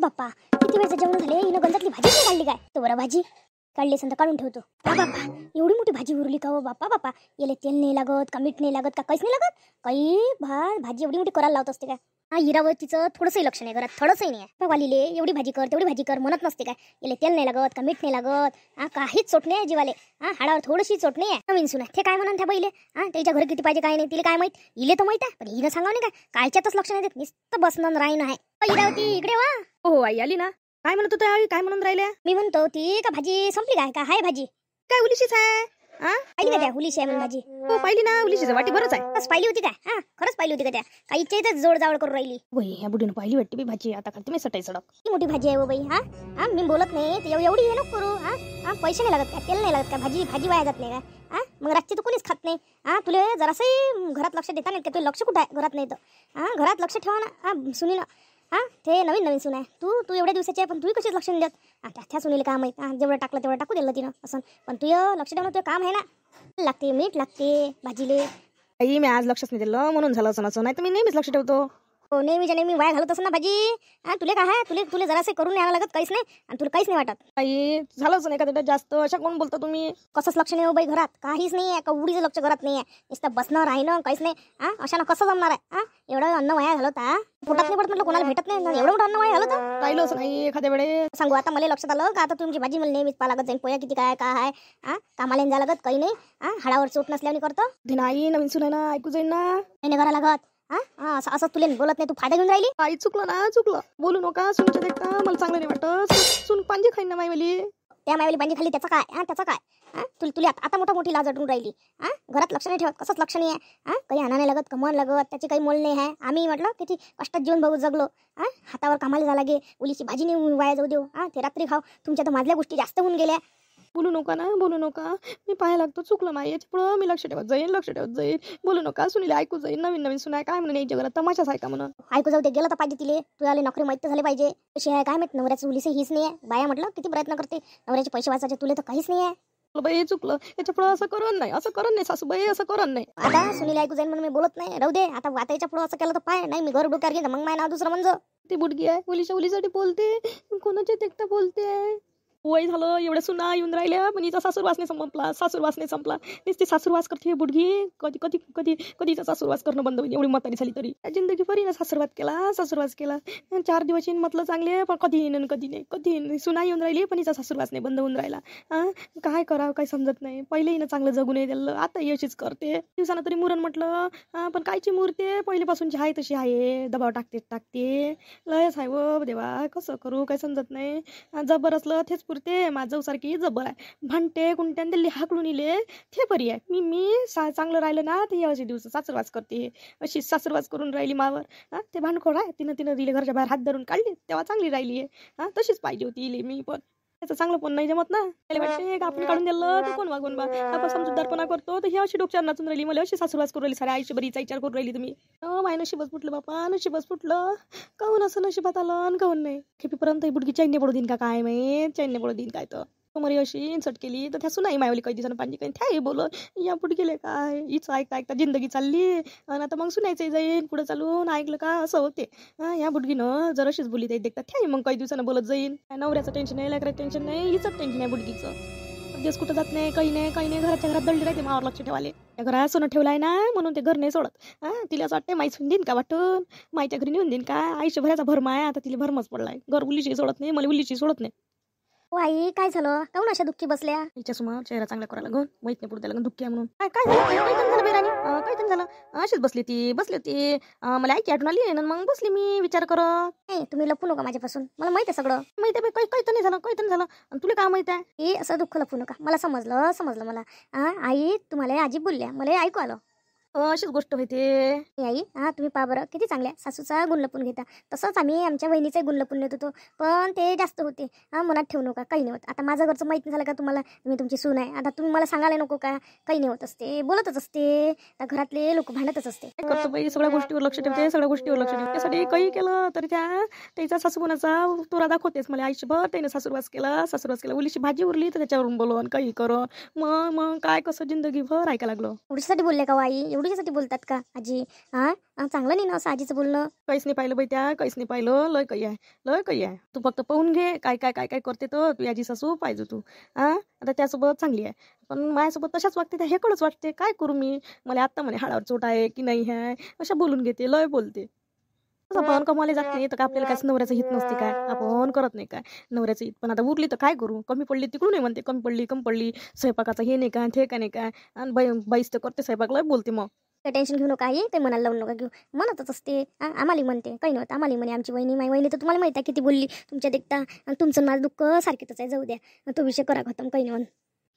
बाप्पा किती वेळचं जेवण झाले, हिनं गंजातली भाजी नाही काढली काय? तो बरं भाजी काढली असेल तर काढून ठेवतो. बाप्पा एवढी मोठी भाजी उरली का हो बाप्पा? बाप्पा याला तेल नाही लागत का, मीठ नाही लागत का, काहीच नाही लागत काही? भाजी एवढी मोठी करायला लावत असते काय? हा हिरावतीचं थोडंसंही लक्ष नाही घरात, थोडंसंही नाही आहे. वालीले एवढी भाजी कर तेवढी भाजी कर म्हणत नसते काय? याला तेल नाही लागत का, मीठ नाही लागत? काहीच चोट नाही आहे जीवाले. हाडावर थोडीशी चोट नाही आहे. नवीन सुना ते काय म्हणून त्या पहिले त्याच्या घरी किती पाहिजे काय नाही तिला काय माहित? इले तर माहित आहे, पण हिनं सांगावं नाही काय? कायच्यातच लक्ष नाही देत, नुसतं बसणं राहीन आहे. हिरावती इकडे वा. हो आई आली ना. काय म्हणत होता आई? काय म्हणून राहिल्या? मी म्हणतो ती का भाजी संपली काय? का हाय भाजी? काय उलीशीच आहे? पाहिली का त्या उलीशी आहे म्हणून भाजी? हो पाहिली ना, उलीशीच वाटी बरंच आहे. बस पाहिली होती काय? खरंच पाहिली होती का त्या? काही इच्छा जोड जावड करून राहिली. वही ह्या बुढीनं पाहिली वाटते बी भाजी. आता खाते मी सटाई सडक. ही मोठी भाजी आहे हो बाई. मी बोलत नाही ते एवढी हे नको करू. पैसे नाही लागत का, तेल नाही लागत का, भाजी वाया जात नाही का? मग रातची तर कोणीच खात नाही. तुला जरासंही घरात लक्ष देता नाही का? तुला लक्ष कुठं आहे? घरात नाही तर घरात लक्ष ठेवा ना. सुनी ना ते नवीन सुन आहे. तू एवढ्या दिवसाची आहे पण तू कशीच लक्ष नाही देत? त्या सुनीला काम आहे. जेवढं टाकलं तेवढं टाकू दिलं तिनं असं, पण तू लक्ष ठेवणं तुझं काम आहे ना. लागते मीठ लागते भाजीले. आई मी आज लक्षच नाही दिलं म्हणून झालं असं. नाही तर मी नेहमीच लक्ष ठेवतो. हो नेहमीच्या नेहमी वाया घालत असं ना भाजी. तुला काय आहे? तुला जरासं करून न्यावं लागत काहीच नाही आणि तुला काहीच नाही वाटत. आई झालंच नाही का त्याच्यात जास्त? अशा कोण बोलता तुम्ही? कसंच लक्ष नाही हो बाई घरात, काहीच नाही आहे. उडीचं लक्ष घरात नाही आहे. नुसतं बसणं राहणं काहीच नाही. अशानं कसं जमणार आहे? एवढं अन्न वाया घालत पोटात नाही पडत म्हटलं, कोणाला भेटत नाही एवढं मोठं अन्न वाया घालत. राहिलोच नाही एखाद्या वेळेस. सांगू आता मला लक्षात आलं का आता तुमची भाजी मला नेहमीच पाहा लागत जाईल. पोया किती काय आहे कामाला जा लागत काही नाही. हाडावर चोट नसल्याने करतो. आई नवीन सुना ना, ऐकू जाईल ना. नाही करा लागत. असं तुला बोलत नाही, तू फायदा घेऊन राहिली. आई चुकलं बोलू नका. सुनच्या देखता मला चांगलं नाही वाटत. सुन पांजी खाईन ना माईवाली. त्या मायवाली पांजी खाली त्याचा काय? त्याचा काय? तुला आता मोठी लाज वाटून राहिली. घरात लक्ष नाही ठेवत, कसंच लक्ष नाही आहे. काही आणा नाही लागत, कमवायला लागत, त्याची काही मोल नाही आहे. आम्ही म्हटलं किती कष्टात जीवन बघू जगलो. हातावर कामाला जा लागे, उलीची भाजी नाही वाया जाऊ देऊ. ते रात्री खाऊ. तुमच्या तर माझल्या गोष्टी जास्त होऊन गेल्या. बोलू नका. मी पाहायला लागतो. चुकलं नाही याच्या पुढं मी लक्ष ठेवत जाईल. बोलू नका. सुनीला ऐकू जाईल. नवीन सुनाय काय म्हणून याच्या घरात तमाशाच आहे का म्हणून? ऐकू जाऊ ते गेलं तर पाहिजे तिले. तुला नोकरी माहित झाली पाहिजे कशी आहे काय माहित. नवऱ्याचं उलीसे हीच नाही आहे. बाया म्हटलं किती प्रयत्न करते नवऱ्याचे पैसे वाचायचे, तुला तर काहीच नाही आहे. बाई चुकलं. याच्या पुढं असं करून नाही सासूबाई, असं करून नाही. आता सुनीला ऐकू जाईल म्हणून मी बोलत नाही, राहू दे. आता याच्या पुढं असं केलं तर पाय नाही, मी घर डोक्यावर घेईन मग माय नाव दुसरं म्हणजे. ती बुडगी आहे, उलीसाठी बोलते, कोणाच्या देखता बोलते. वय झालं एवढ्या सुना येऊन राहिल्या पण हिचा सासूरवास नाही संपला. नुसती सासूरवास करते बुडगी. कधीचा सासूरवास करणं बंद होईल. एवढी म्हातारी झाली तरी जिंदगी फरीनं सासूरवास केला. 4 दिवस म्हटलं चांगले, पण कधी नाही. सुना येऊन राहिली पण हिचा सासूरवास नाही बंद होऊन राहिला. काय करावं काही समजत नाही. पहिले हिनं चांगलं जगू नाही दिलं, आता यशीच करते. दिवसानं तरी मुरण म्हटलं, पण कायची मुरते पहिलेपासून जी आहे तशी आहे. दबाव टाकते लयच आहे व देवा. कसं करू काही समजत नाही. जबर असलं तेच पुरते. माझं सारखी जबर आहे. भांडते कुंट्यान दिल्ली हाकलून इले ते बरी आहे. मी चांगलं राहिलं ना ते याचे दिवस सासरवास करते. अशी सासरवास करून राहिली मावर. ते भांडखोड आहे. तिनं दिले घरच्या बाहेर हात धरून काढली तेव्हा चांगली राहिली आहे. तशीच पाहिजे होती इले मी पण. त्याचं चांगलं पण नाही जमत ना. त्याला वाटते आपण काढून दिलं तर कोण वागून आपण समजूतदारपणा करतो तर ही अशी डोक्यावर नाचून राहिली. मला अशी सासरवास करून राहिली. साऱ्या आईशी बरीचा विचार करून राहिली तुम्ही. माय नशीबच फुटलं बापा, नशीबच फुटलं. काहून असं नशिबात आलं काहून नाही? खेपीपर्यंत ही बुडगी चैन्य पडू देईन का काय माहीत? चैन्य पडू देईन काय तर मरी अशी इन्सर्ट केली तर त्या सुनाई मायवली काही दिवसानं पांजी काही त्याही बोलत या पुढे गेले काय हिचं ऐकता जिंदगी चालली आणि आता मग सुनायचं जाईन पुढं चालून ऐकलं का असं होते. या बुडगीनं जर अशीच बोली ते देखता त्याही मग काही दिवसानं बोलत जाईन. नवऱ्याचं टेन्शन नाही, लेकराचं टेन्शन नाही, हिचंच टेन्शन आहे बुडगीचं. दिवस कुठं जात नाही, काही नाही घराच्या घरात दळली राहते. मावर लक्ष ठेवाले. त्या घरात सोनं ठेवलाय ना म्हणून ते घर नाही सोडत. तिला असं वाटते माहीत देईन का वाटून माईच्या घरी नेऊन देईन का. आयुष्यभराचा भरमा आहे आता तिला भरमच पडलाय. घर उलीशी सोडत नाही, मला उलीशी सोडत नाही. हो आई काय झालं? काहून अशा दुःखी बसल्या? तिच्या समोर चेहरा चांगला करायला लागून माहित नाही पुढे त्याला दुःखी आहे म्हणून. काय झालं काय झालं अशीच बसली होती. मला ऐकी आठवण आली ना मग बसली मी विचार करत. नाही तुम्ही लपू नका माझ्यापासून, मला माहित आहे सगळं. माहित आहे काही तर नाही झालं आणि तुला काय माहित आहे? हे असं दुःख लपू नका. मला समजलं मला. आई तुम्हाला आजी बोलल्या मला ऐकू आलं. अशीच गोष्ट होते आई. तुम्ही पहा बरं किती चांगल्या सासूचा गुण लपून घेता. तसंच आम्ही आमच्या बहिणीचा गुण लपून नेत होतो पण ते जास्त होते. मनात ठेवू नका, काही नाही होत. आता माझं घरचं माहित नाही झालं का तुम्हाला? मी तुमची सून आहे. आता तुम्ही मला सांगायला नको का? काही नाही होत असते, बोलतच असते. घरातले लोक भांडतच असते. करतो बाई सगळ्या गोष्टीवर लक्ष ठेवते, त्यासाठी काही केलं तरी त्याचा सासूपणाचा तोरा दाखवतेस मला आयुष्यभर. त्याने सासूरवास केला उलीची भाजी उरली तर त्याच्यावरून बोलून काही करून मग काय कसं जिंदगीभर ऐकायला लागलो. एवढीसाठी बोलले का आई? एवढी एवढीसाठी बोलतात का आजी? हा चांगलं नाही ना असं आजीचं बोलणं. काहीच नाही पाहिलं बाई त्या, काहीच नाही पाहिलं. लय काही आहे, लय काही आहे. तू फक्त पाहून घे काय काय काय काय करते तर तू याची सासू पाहिजे तू. आता त्यासोबत चांगली आहे, पण माझ्यासोबत तशाच वागते. त्या हेकडंच वाटते. काय करू मी? मला आत्ता म्हणे हाडावर चोट आहे की नाही आहे, अशा बोलून घेते, लय बोलते. आपण कमावले जात नाही तर का आपल्याला काहीच नवऱ्याचं हित नसते काय? आपण करत नाही काय नवऱ्याचं हित? पण आता उरली तर काय करू? कमी पडली तिकडून नाही म्हणते, कमी पडली स्वयंपाकाचं हे नाही काय, ते काय नाही काय. आणि बाईच तर करते स्वयंपाक, लय बोलते मग. काही टेन्शन घेऊ नका आई, काही मनाला लावून नका घेऊ. म्हणतच असते आम्हाला म्हणते काही नव्हतं. आम्हाला म्हणे आमची वहिनी, माझी वहिनी तर तुम्हाला माहिती आहे किती बोलली तुमच्या देखता. आणि तुमचं माझं दुःख सारखेच आहे, जाऊ द्या तो विषय करा खतम, काही नाही म्हणून.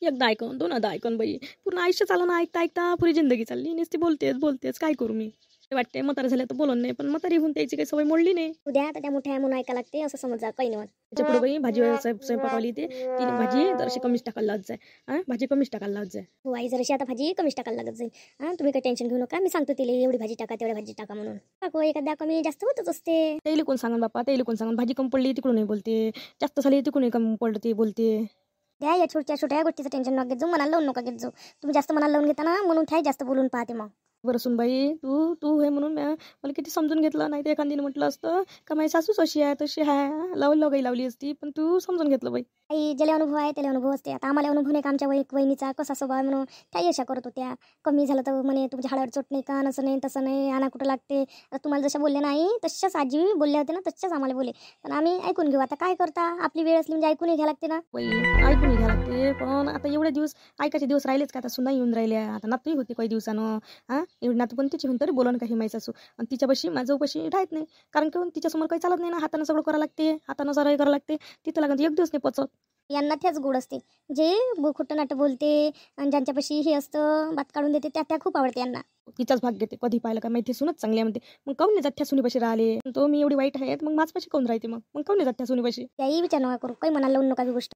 एकदा ऐकून दोनदा ऐकून बाई पूर्ण आयुष्य चाललं ना, ऐकता ऐकता पुरी जिंदगी चालली. नुसती बोलतेच काय करू मी? वाटते म्हातारी झाल्या तर बोलून नाही, पण म्हातारी होऊन त्याची काही सवय मोडली नाही. उद्या आता त्या मोठ्या म्हणून ऐका लागते असं समजा, काही नाही. त्याच्या पुढे बाई भाजी स्वयंपाकवाली ते तिने भाजी जराशी कमीच टाकायला लावत जाय. भाजी कमीच टाकायला लावत जाय. हो आई, जराशी आता भाजी कमीच टाकायला लागत जाईल. तुम्ही काही टेन्शन घेऊ नका, मी सांगतो तिला एवढी भाजी टाका तेवढी भाजी टाका म्हणून. टाकू एखाद्या कमी जास्त होतच असते. त्याला कोण सांगन बाप्पा, त्याला कोण सांगन? भाजी कमी पडली तिकडून नाही बोलते, जास्त झाली तिकडून कमी पडते बोलते. द्या या छोट्या गोष्टीचं टेन्शन नका घेत जाऊ, मनाला लावून नका घेत जाऊ. तुम्ही जास्त मनाला लावून घेता ना, म्हणून काय जास्त बोलून पाहते मग. बरं सुन बाई, तू हे म्हणून मला किती समजून घेतलं. नाही तर एखादीने म्हटलं असतं का माझी सासूच अशी आहे तशी आहे, लावली असती. पण तू समजून घेतलं बाई. आई ज्याला अनुभव आहे त्याला अनुभव असते. आता आम्हाला अनुभव नाही का आमच्या वहिनीचा कसा स्वभाव आहे म्हणून काही अशा करत होत्या. कमी झालं तर म्हणे तुमच्या हाडावर चोट नाही का, असं नाही तसं नाही, आणा कुठं लागते. आता तुम्हाला जशा बोलल्या नाही तशाच आजी बोलल्या होत्या ना, तशाच आम्हाला बोले. पण आम्ही ऐकून घेऊ. आता काय करता, आपली वेळ असली म्हणजे ऐकून घ्या लागते ना बाई. ऐकून घ्या लागते, पण आता एवढे दिवस ऐकायचे दिवस राहिलेच का? आता सुद्धा येऊन राहिल्या, आता नातूही होती काही दिवसानं. एवढी नातू पण तिची तरी बोला काही माहीत असू. आणि तिच्यापाशी माझ्यापाशी राहत नाही, कारण की तिच्यासमोर काही चालत नाही ना. हातानं सगळं करावं लागते, हातानं सराई करावं लागते. तिथं लागत एक दिवस नाही पचत. यांना त्याच गोड असते, जे खोटं नाटं बोलते आणि ज्यांच्यापाशी हे असतं बात काढून देते त्या खूप आवडते यांना. तिचाच भाग घेते. कधी पाहिलं का माहिती सुनच चांगली आहे म्हणते. मग काऊन नाही जात त्या सुनीपाशी राहिले? तो मी एवढी वाईट आहे मग माझपाशी काऊन राहते? मग काऊन नाही जात त्या सुनीपाशी? त्याही विचार नका करू, काही मनाला लावून नका ही गोष्ट.